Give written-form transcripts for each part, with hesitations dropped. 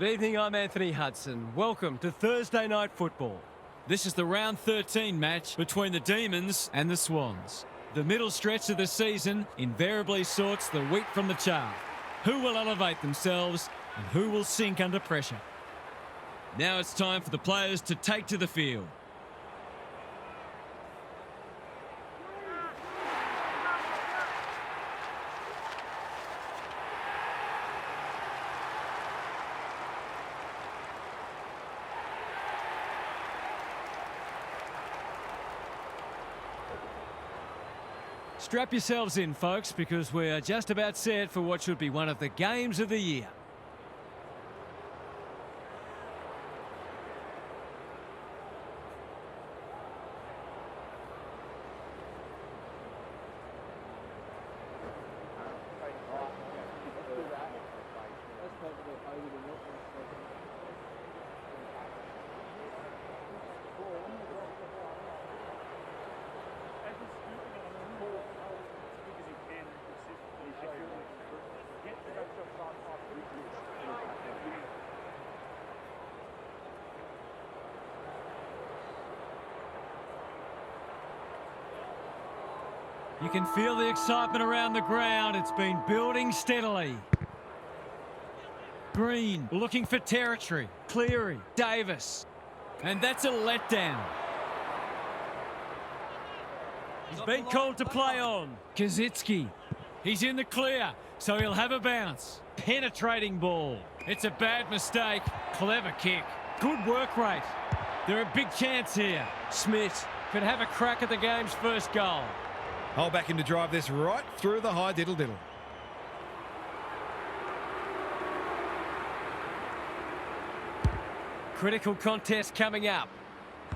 Good evening, I'm Anthony Hudson. Welcome to Thursday Night Football. This is the round 13 match between the Demons and the Swans. The middle stretch of the season invariably sorts the wheat from the chaff. Who will elevate themselves and who will sink under pressure? Now it's time for the players to take to the field. Strap yourselves in, folks, because we are just about set for what should be one of the games of the year. You can feel the excitement around the ground. It's been building steadily. Green looking for territory. Cleary, Davis. And that's a letdown. He's been called to play on. Kazitsky. He's in the clear, so he'll have a bounce. Penetrating ball. It's a bad mistake. Clever kick. Good work rate. They're a big chance here. Smith could have a crack at the game's first goal. I'll back him to drive this right through the high diddle-diddle. Critical contest coming up.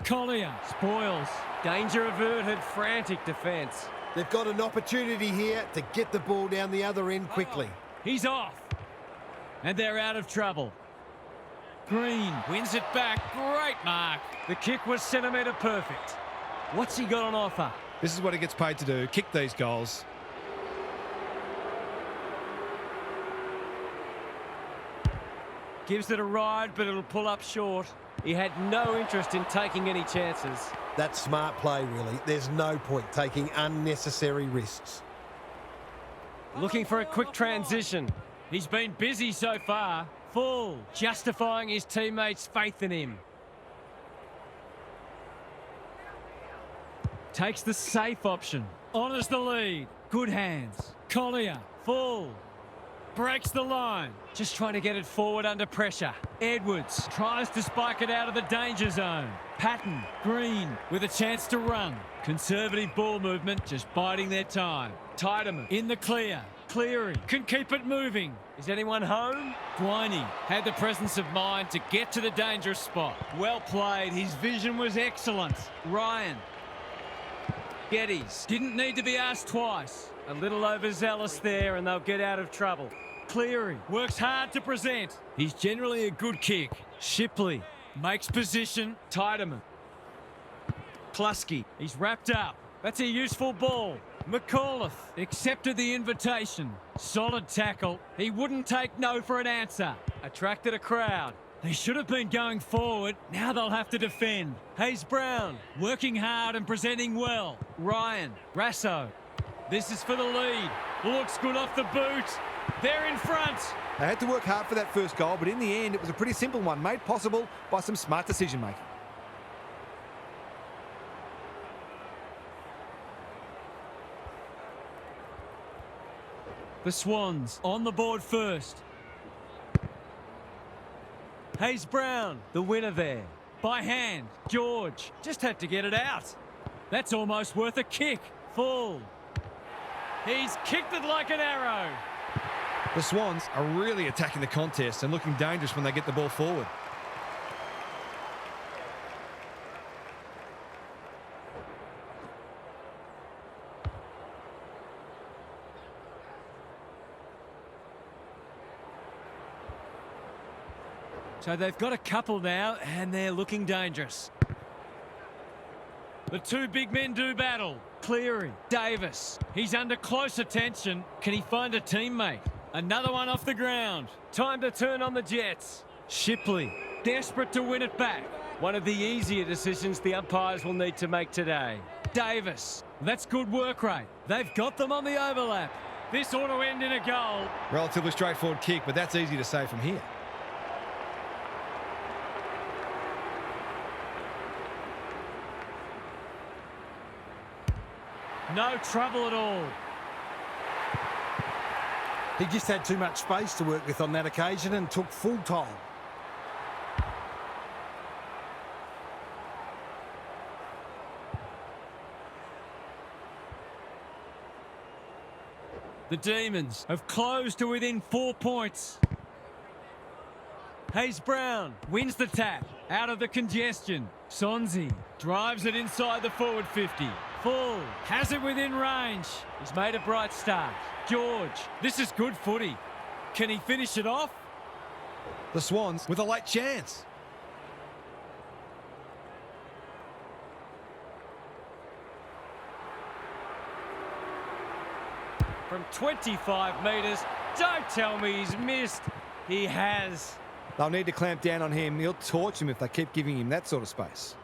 Collier spoils. Danger averted, frantic defence. They've got an opportunity here to get the ball down the other end quickly. He's off. And they're out of trouble. Green wins it back. Great mark. The kick was centimetre perfect. What's he got on offer? This is what he gets paid to do, kick these goals. Gives it a ride, but it'll pull up short. He had no interest in taking any chances. That's smart play, really. There's no point taking unnecessary risks. Looking for a quick transition. He's been busy so far. Full, justifying his teammates' faith in him. Takes the safe option. Honours the lead. Good hands. Collier. Full. Breaks the line. Just trying to get it forward under pressure. Edwards tries to spike it out of the danger zone. Patton. Green with a chance to run. Conservative ball movement, just biding their time. Tiedemann in the clear. Cleary can keep it moving. Is anyone home? Guiney had the presence of mind to get to the dangerous spot. Well played. His vision was excellent. Ryan. Geddes didn't need to be asked twice. A little overzealous there and they'll get out of trouble. Cleary works hard to present. He's generally a good kick. Shipley makes position. Tiedemann. Klusky. He's wrapped up. That's a useful ball. McAuliffe accepted the invitation. Solid tackle. He wouldn't take no for an answer. Attracted a crowd. They should have been going forward. Now they'll have to defend. Hayes Brown working hard and presenting well. Ryan. Rasso. This is for the lead. Looks good off the boot. They're in front. They had to work hard for that first goal, but in the end, it was a pretty simple one, made possible by some smart decision-making. The Swans on the board first. Hayes Brown, the winner there. By hand, George just had to get it out. That's almost worth a kick. Full. He's kicked it like an arrow. The Swans are really attacking the contest and looking dangerous when they get the ball forward. So they've got a couple now, and they're looking dangerous. The two big men do battle. Cleary, Davis. He's under close attention. Can he find a teammate? Another one off the ground. Time to turn on the Jets. Shipley, desperate to win it back. One of the easier decisions the umpires will need to make today. Davis, that's good work rate. They've got them on the overlap. This ought to end in a goal. Relatively straightforward kick, but that's easy to say from here. No trouble at all. He just had too much space to work with on that occasion and took full toll. The Demons have closed to within 4 points. Hayes Brown wins the tap out of the congestion. Sonzi drives it inside the forward 50. Full has it within range. He's made a bright start. George, this is good footy. Can he finish it off? The Swans with a late chance. From 25 metres. Don't tell me he's missed. He has. They'll need to clamp down on him. He'll torch them if they keep giving him that sort of space.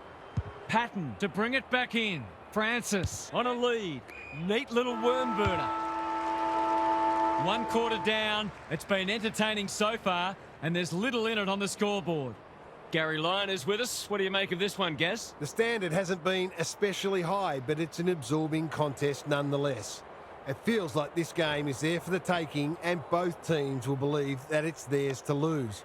Patton to bring it back in. Francis on a lead. Neat little worm burner. 1 quarter down. It's been entertaining so far, and there's little in it on the scoreboard. Gary Lyon is with us. What do you make of this one, Gaz? The standard hasn't been especially high, but it's an absorbing contest nonetheless. It feels like this game is there for the taking, and both teams will believe that it's theirs to lose.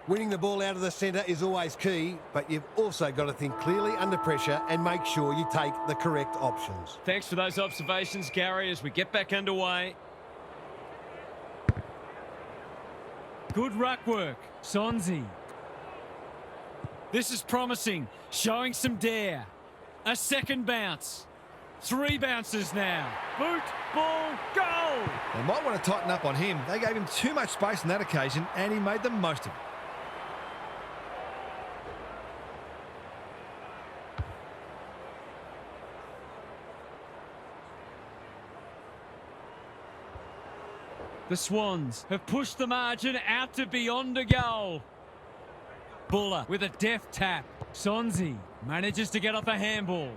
Winning the ball out of the centre is always key, but you've also got to think clearly under pressure and make sure you take the correct options. Thanks for those observations, Gary, as we get back underway. Good ruck work. Sonzi. This is promising, showing some dare. A second bounce. 3 bounces now. Boot, ball, goal! They might want to tighten up on him. They gave him too much space on that occasion, and he made the most of it. The Swans have pushed the margin out to beyond a goal. Buller with a deft tap. Sonzi manages to get off a handball.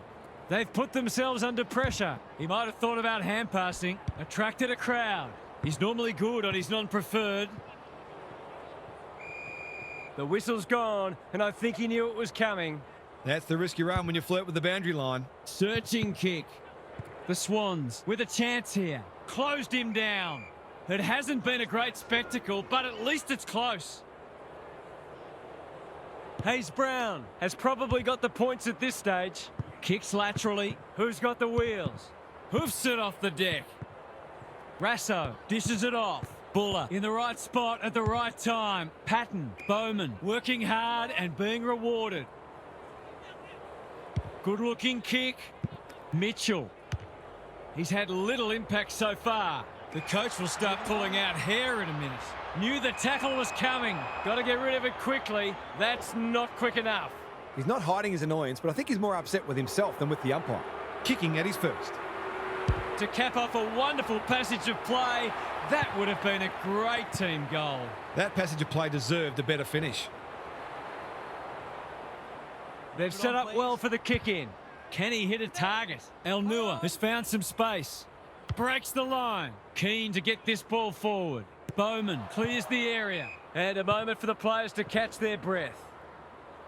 They've put themselves under pressure. He might have thought about hand passing, attracted a crowd. He's normally good on his non-preferred. The whistle's gone, and I think he knew it was coming. That's the risk you run when you flirt with the boundary line. Searching kick. The Swans with a chance here. Closed him down. It hasn't been a great spectacle, but at least it's close. Hayes Brown has probably got the points at this stage. Kicks laterally. Who's got the wheels? Hoofs it off the deck. Rasso dishes it off. Buller in the right spot at the right time. Patton, Bowman working hard and being rewarded. Good looking kick. Mitchell. He's had little impact so far. The coach will start pulling out hair in a minute. Knew the tackle was coming. Got to get rid of it quickly. That's not quick enough. He's not hiding his annoyance, but I think he's more upset with himself than with the umpire. Kicking at his first. To cap off a wonderful passage of play, that would have been a great team goal. That passage of play deserved a better finish. They've set up well for the kick-in. Can he hit a target? El Nua has found some space. Breaks the line. Keen to get this ball forward. Bowman clears the area. And a moment for the players to catch their breath.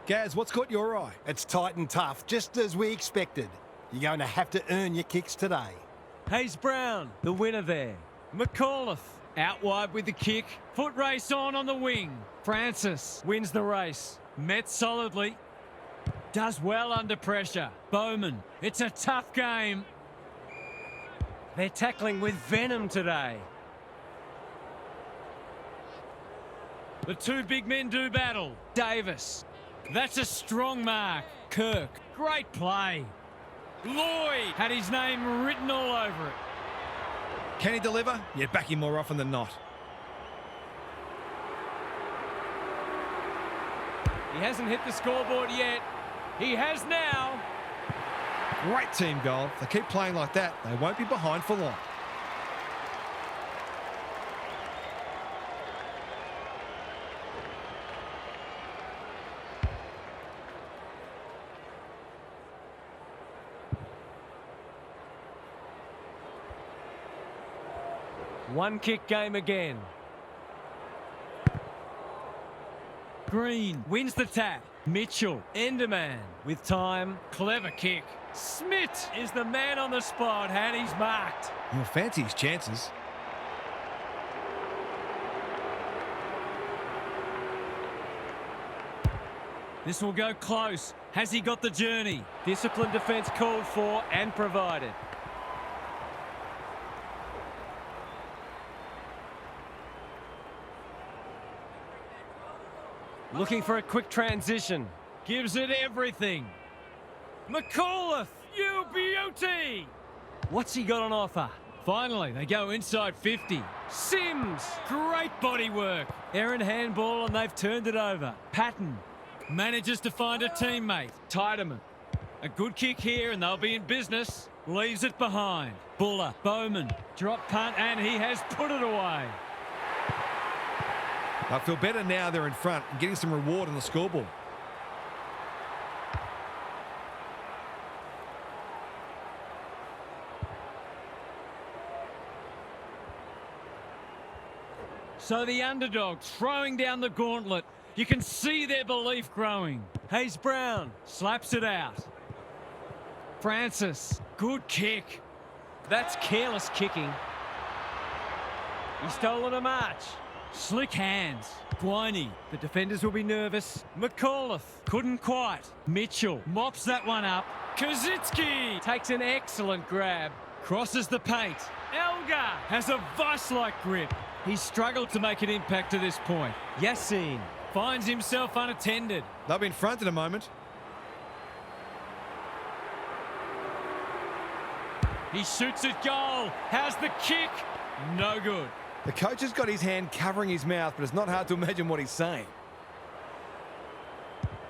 Gaz, what's caught your eye? It's tight and tough, just as we expected. You're going to have to earn your kicks today. Hayes Brown, the winner there. McAuliffe, out wide with the kick. Foot race on the wing. Francis wins the race. Met solidly. Does well under pressure. Bowman, it's a tough game. They're tackling with venom today. The two big men do battle. Davis. That's a strong mark. Kirk. Great play. Lloyd had his name written all over it. Can he deliver? Yeah, back him more often than not. He hasn't hit the scoreboard yet. He has now. Great team goal. If they keep playing like that, they won't be behind for long. One kick game again. Green wins the tap. Mitchell, Enderman with time. Clever kick. Smith is the man on the spot and he's marked. You'll fancy his chances. This will go close. Has he got the journey? Disciplined defence called for and provided. Looking for a quick transition. Gives it everything. McAuliffe, you beauty! What's he got on offer? Finally, they go inside 50. Sims, great body work. Errant handball and they've turned it over. Patton manages to find a teammate. Tiedemann. A good kick here and they'll be in business. Leaves it behind. Buller, Bowman, drop punt and he has put it away. I feel better now they're in front and getting some reward on the scoreboard. So the underdogs throwing down the gauntlet. You can see their belief growing. Hayes Brown slaps it out. Francis, good kick. That's careless kicking. He's stolen a march. Slick hands. Guiney, the defenders will be nervous. McAuliffe, couldn't quite. Mitchell mops that one up. Kaczynski takes an excellent grab. Crosses the paint. Elgar has a vice-like grip. He's struggled to make an impact to this point. Yassin finds himself unattended. They'll be in front in a moment. He shoots at goal. How's the kick? No good. The coach has got his hand covering his mouth, but it's not hard to imagine what he's saying.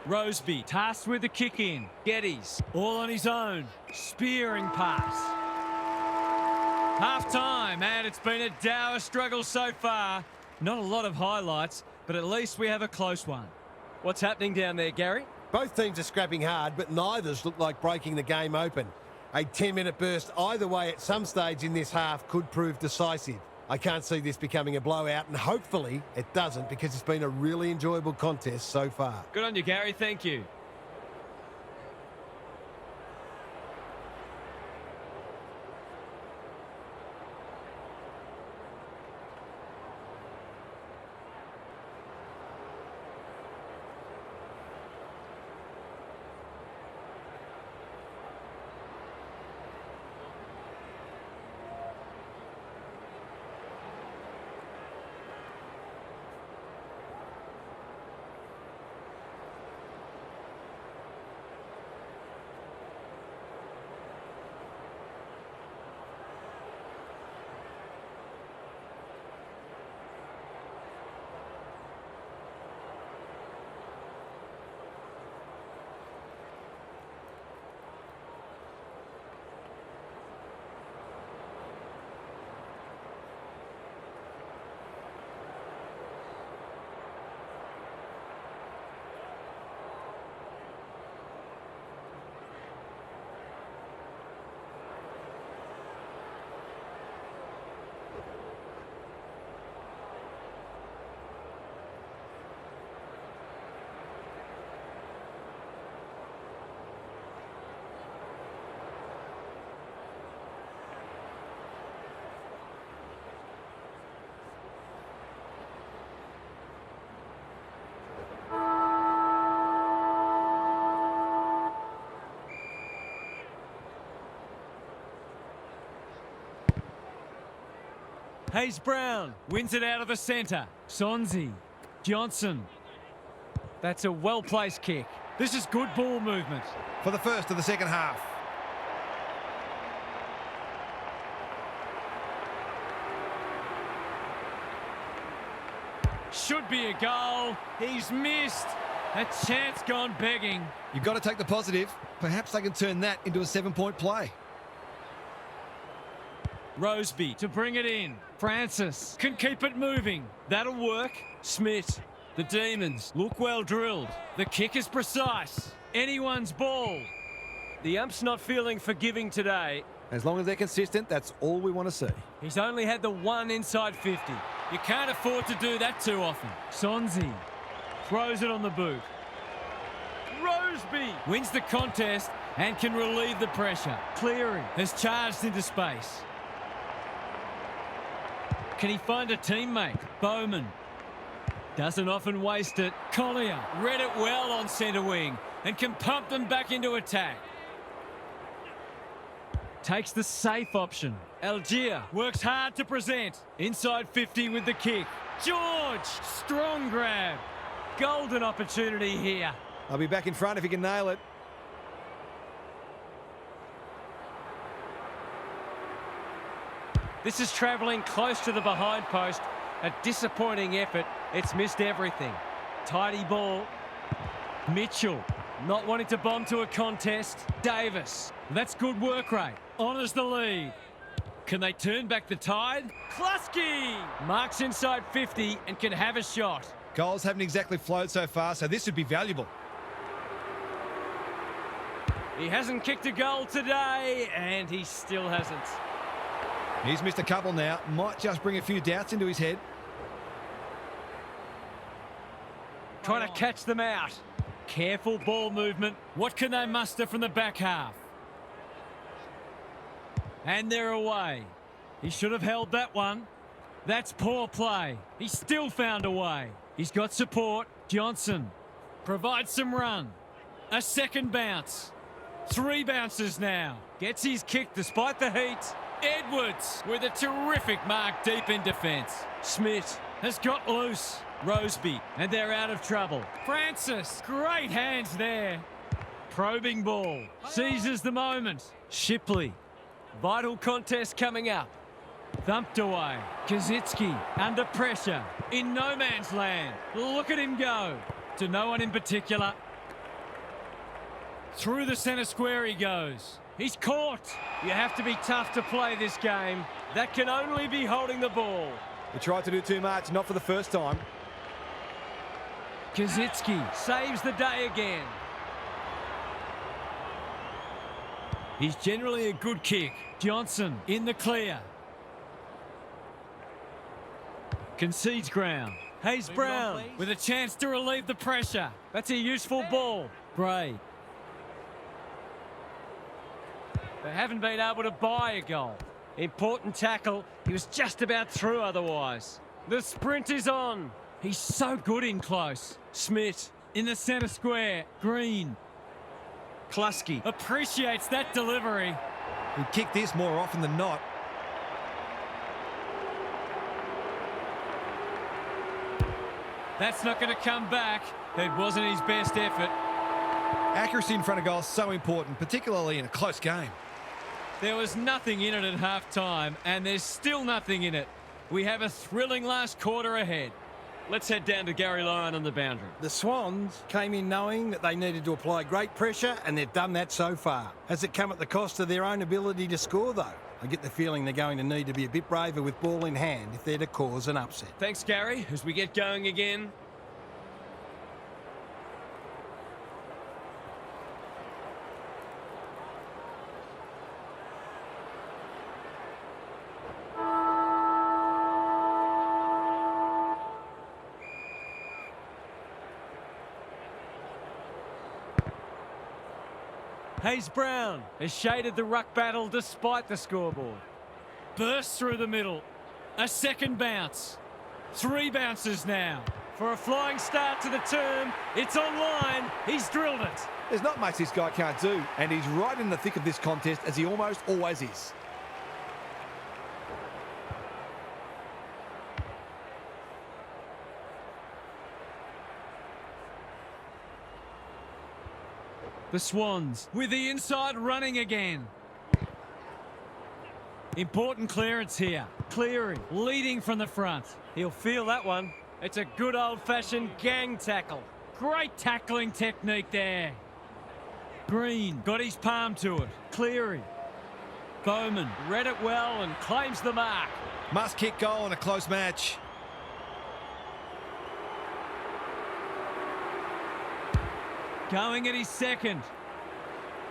Roseby tasked with the kick in. Geddes all on his own. Spearing pass. Half time, and it's been a dour struggle so far. Not a lot of highlights, but at least we have a close one. What's happening down there, Gary? Both teams are scrapping hard, but neither's look like breaking the game open. A 10-minute burst either way at some stage in this half could prove decisive. I can't see this becoming a blowout, and hopefully it doesn't, because it's been a really enjoyable contest so far. Good on you, Gary. Thank you. Hayes Brown wins it out of the centre. Sonzi, Johnson. That's a well-placed kick. This is good ball movement. For the first of the second half. Should be a goal. He's missed. A chance gone begging. You've got to take the positive. Perhaps they can turn that into a 7-point play. Roseby to bring it in. Francis can keep it moving. That'll work. Smith. The Demons look well drilled. The kick is precise. Anyone's ball. The ump's not feeling forgiving today. As long as they're consistent, that's all we want to see. He's only had the one inside 50. You can't afford to do that too often. Sonzi throws it on the boot. Roseby wins the contest and can relieve the pressure. Cleary has charged into space. Can he find a teammate? Bowman doesn't often waste it. Collier read it well on centre wing and can pump them back into attack. Takes the safe option. Algier works hard to present. Inside 50 with the kick. George, strong grab. Golden opportunity here. I'll be back in front if he can nail it. This is travelling close to the behind post. A disappointing effort. It's missed everything. Tidy ball. Mitchell not wanting to bomb to a contest. Davis. That's good work rate. Honours the lead. Can they turn back the tide? Klasky marks inside 50 and can have a shot. Goals haven't exactly flowed so far, so this would be valuable. He hasn't kicked a goal today, and he still hasn't. He's missed a couple now. Might just bring a few doubts into his head. Trying to catch them out. Careful ball movement. What can they muster from the back half? And they're away. He should have held that one. That's poor play. He still found a way. He's got support. Johnson provides some run. A second bounce. 3 bounces now. Gets his kick despite the heat. Edwards with a terrific mark deep in defence. Smith has got loose. Roseby, and they're out of trouble. Francis, great hands there. Probing ball, seizes the moment. Shipley, vital contest coming up. Thumped away. Kazitsky under pressure. In no man's land. Look at him go. To no one in particular. Through the centre square he goes. He's caught. You have to be tough to play this game. That can only be holding the ball. He tried to do too much, not for the first time. Kazitsky saves the day again. He's generally a good kick. Johnson in the clear. Concedes ground. Hayes Brown with a chance to relieve the pressure. That's a useful ball. Gray. They haven't been able to buy a goal. Important tackle. He was just about through otherwise. The sprint is on. He's so good in close. Smith in the centre square. Green. Klasky appreciates that delivery. He kicked this more often than not. That's not going to come back. It wasn't his best effort. Accuracy in front of goal is so important, particularly in a close game. There was nothing in it at half-time, and there's still nothing in it. We have a thrilling last quarter ahead. Let's head down to Gary Lyon on the boundary. The Swans came in knowing that they needed to apply great pressure, and they've done that so far. Has it come at the cost of their own ability to score, though? I get the feeling they're going to need to be a bit braver with ball in hand if they're to cause an upset. Thanks, Gary. As we get going again. Hayes Brown has shaded the ruck battle despite the scoreboard. Bursts through the middle. A second bounce. 3 bounces now. For a flying start to the term, it's online. He's drilled it. There's not much this guy can't do, and he's right in the thick of this contest, as he almost always is. The Swans with the inside running again. Important clearance here. Cleary leading from the front. He'll feel that one. It's a good old-fashioned gang tackle. Great tackling technique there. Green got his palm to it. Cleary. Bowman read it well and claims the mark. Must kick goal in a close match. Going at his second.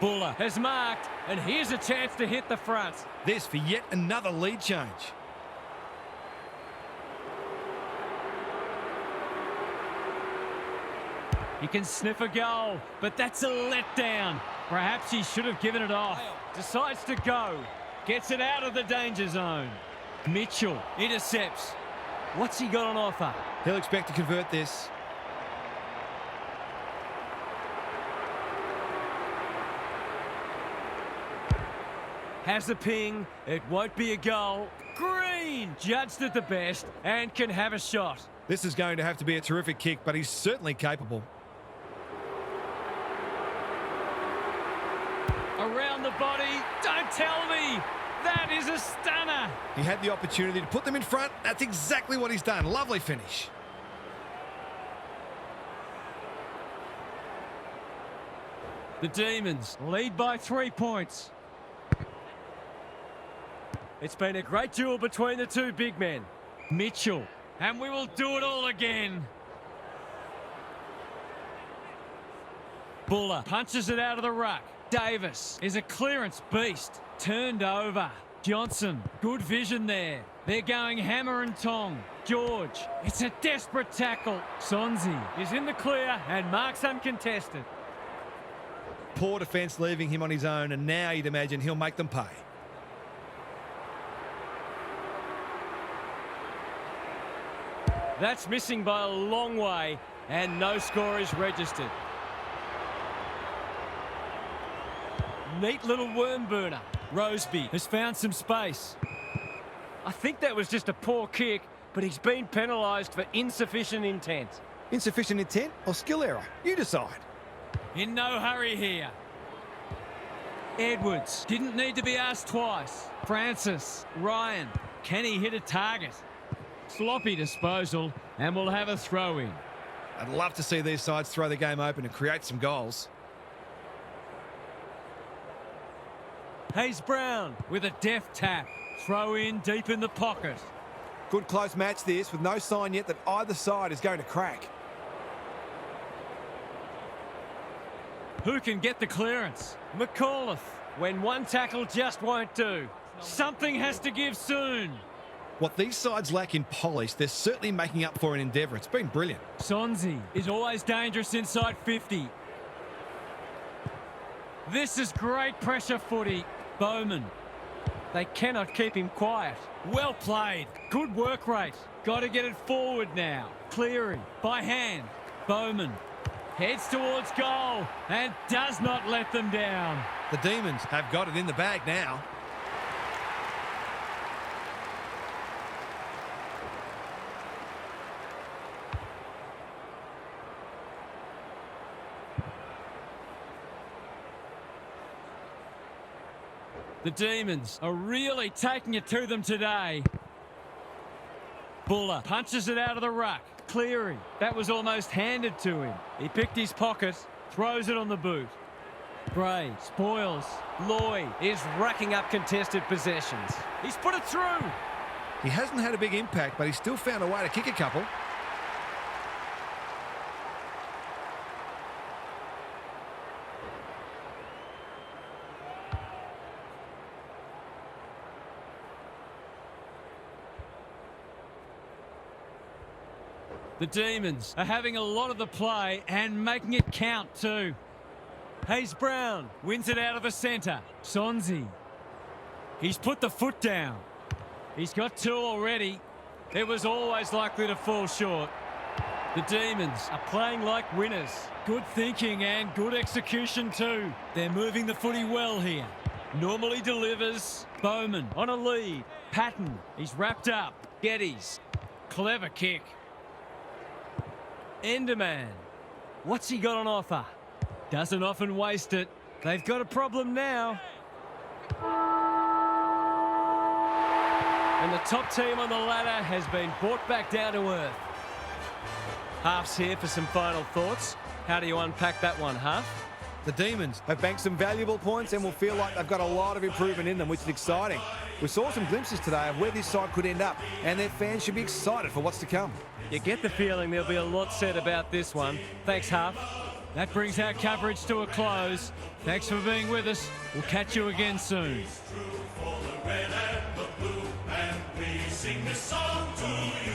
Buller has marked, and here's a chance to hit the front. This for yet another lead change. He can sniff a goal, but that's a letdown. Perhaps he should have given it off. Decides to go. Gets it out of the danger zone. Mitchell intercepts. What's he got on offer? He'll expect to convert this. Has the ping. It won't be a goal. Green judged it the best and can have a shot. This is going to have to be a terrific kick, but he's certainly capable. Around the body. Don't tell me. That is a stunner. He had the opportunity to put them in front. That's exactly what he's done. Lovely finish. The Demons lead by 3 points. It's been a great duel between the two big men. Mitchell. And we will do it all again. Buller punches it out of the ruck. Davis is a clearance beast. Turned over. Johnson, good vision there. They're going hammer and tong. George, it's a desperate tackle. Sonzi is in the clear and marks uncontested. Poor defence leaving him on his own, and now you'd imagine he'll make them pay. That's missing by a long way, and no score is registered. Neat little worm burner. Roseby has found some space. I think that was just a poor kick, but he's been penalised for insufficient intent. Insufficient intent or skill error? You decide. In no hurry here. Edwards didn't need to be asked twice. Francis, Ryan, can he hit a target? Sloppy disposal, and we'll have a throw in. I'd love to see these sides throw the game open and create some goals. Hayes Brown with a deft tap. Throw in deep in the pocket. Good close match this, with no sign yet that either side is going to crack. Who can get the clearance? McAuliffe, when one tackle just won't do. Something has to give soon. What these sides lack in polish, they're certainly making up for in endeavour. It's been brilliant. Sonzi is always dangerous inside 50. This is great pressure footy. Bowman. They cannot keep him quiet. Well played. Good work rate. Got to get it forward now. Cleary by hand. Bowman heads towards goal and does not let them down. The Demons have got it in the bag now. The Demons are really taking it to them today. Buller punches it out of the ruck. Cleary, that was almost handed to him. He picked his pocket, throws it on the boot. Gray spoils. Lloyd is racking up contested possessions. He's put it through. He hasn't had a big impact, but he's still found a way to kick a couple. The Demons are having a lot of the play and making it count too. Hayes Brown wins it out of the centre. Sonzi. He's put the foot down. He's got two already. It was always likely to fall short. The Demons are playing like winners. Good thinking and good execution too. They're moving the footy well here. Normally delivers. Bowman on a lead. Patton. He's wrapped up. Geddes. Clever kick. Enderman. What's he got on offer? Doesn't often waste it. They've got a problem now. And the top team on the ladder has been brought back down to earth. Half's here for some final thoughts. How do you unpack that one, Half? The Demons have banked some valuable points and will feel like they've got a lot of improvement in them, which is exciting. We saw some glimpses today of where this side could end up, and their fans should be excited for what's to come. You get the feeling there'll be a lot said about this one. Thanks, Half. That brings our coverage to a close. Thanks for being with us. We'll catch you again soon. For the red and the blue, and we sing this song to you.